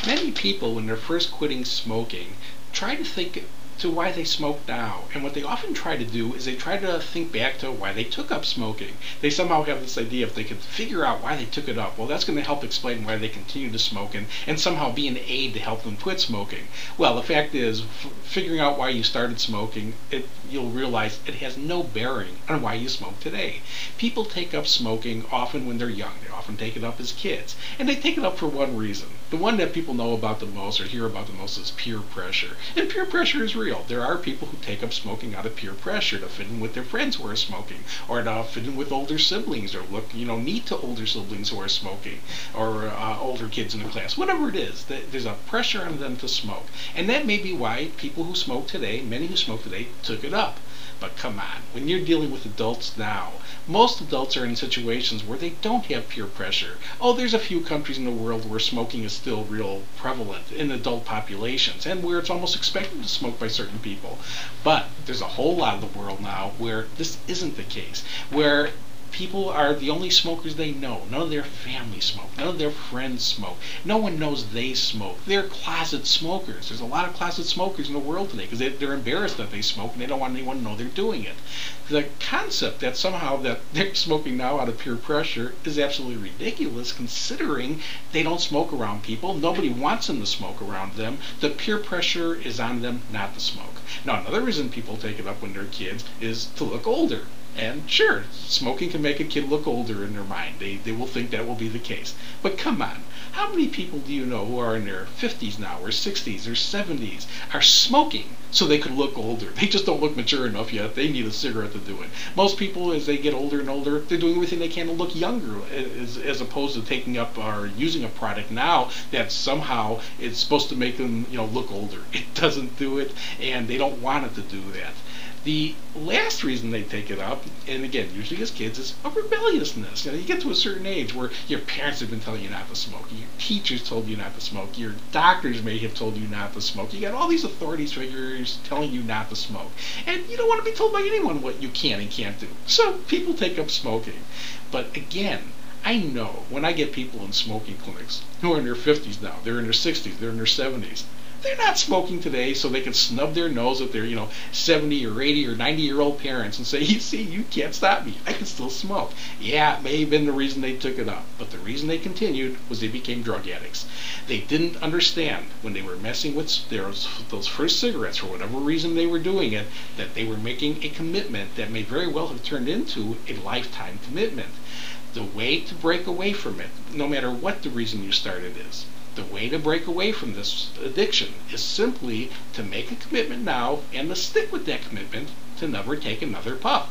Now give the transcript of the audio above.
Many people, when they're first quitting smoking, try to think to why they smoke now. And what they often try to do is they try to think back to why they took up smoking. They somehow have this idea if they can figure out why they took it up, well, that's going to help explain why they continue to smoke and somehow be an aid to help them quit smoking. Well, the fact is, figuring out why you started smoking, you'll realize it has no bearing on why you smoke today. People take up smoking often when they're young. They often take it up as kids. And they take it up for one reason. The one that people know about the most or hear about the most is peer pressure. And peer pressure is real. There are people who take up smoking out of peer pressure to fit in with their friends who are smoking, or to fit in with older siblings, or look, neat to older siblings who are smoking, or older kids in the class. Whatever it is, there's a pressure on them to smoke. And that may be why people who smoke today, many who smoke today, took it up. But come on, when you're dealing with adults now, most adults are in situations where they don't have peer pressure. Oh, there's a few countries in the world where smoking is still real prevalent in adult populations, and where it's almost expected to smoke by certain people. But there's a whole lot of the world now where this isn't the case, where people are the only smokers they know. None of their family smoke. None of their friends smoke. No one knows they smoke. They're closet smokers. There's a lot of closet smokers in the world today because they're embarrassed that they smoke and they don't want anyone to know they're doing it. The concept that somehow that they're smoking now out of peer pressure is absolutely ridiculous, considering they don't smoke around people. Nobody wants them to smoke around them. The peer pressure is on them not to smoke. Now, another reason people take it up when they're kids is to look older. And sure, smoking can make a kid look older in their mind. They will think that will be the case. But come on, how many people do you know who are in their 50s now, or 60s, or 70s, are smoking so they could look older? They just don't look mature enough yet. They need a cigarette to do it. Most people, as they get older and older, they're doing everything they can to look younger, as opposed to taking up or using a product now that somehow it's supposed to make them, look older. It doesn't do it, and they don't want it to do that. The last reason they take it up, and again, usually as kids, is a rebelliousness. You get to a certain age where your parents have been telling you not to smoke, your teachers told you not to smoke, your doctors may have told you not to smoke. You got all these authority figures telling you not to smoke, and you don't want to be told by anyone what you can and can't do. So people take up smoking. But again, I know when I get people in smoking clinics who are in their 50s now, they're in their 60s, they're in their 70s. They're not smoking today so they can snub their nose at their, 70 or 80 or 90-year-old parents and say, you see, you can't stop me. I can still smoke. Yeah, it may have been the reason they took it up, but the reason they continued was they became drug addicts. They didn't understand when they were messing with those first cigarettes, for whatever reason they were doing it, that they were making a commitment that may very well have turned into a lifetime commitment. The way to break away from it, no matter what the reason you started is, the way to break away from this addiction is simply to make a commitment now and to stick with that commitment to never take another puff.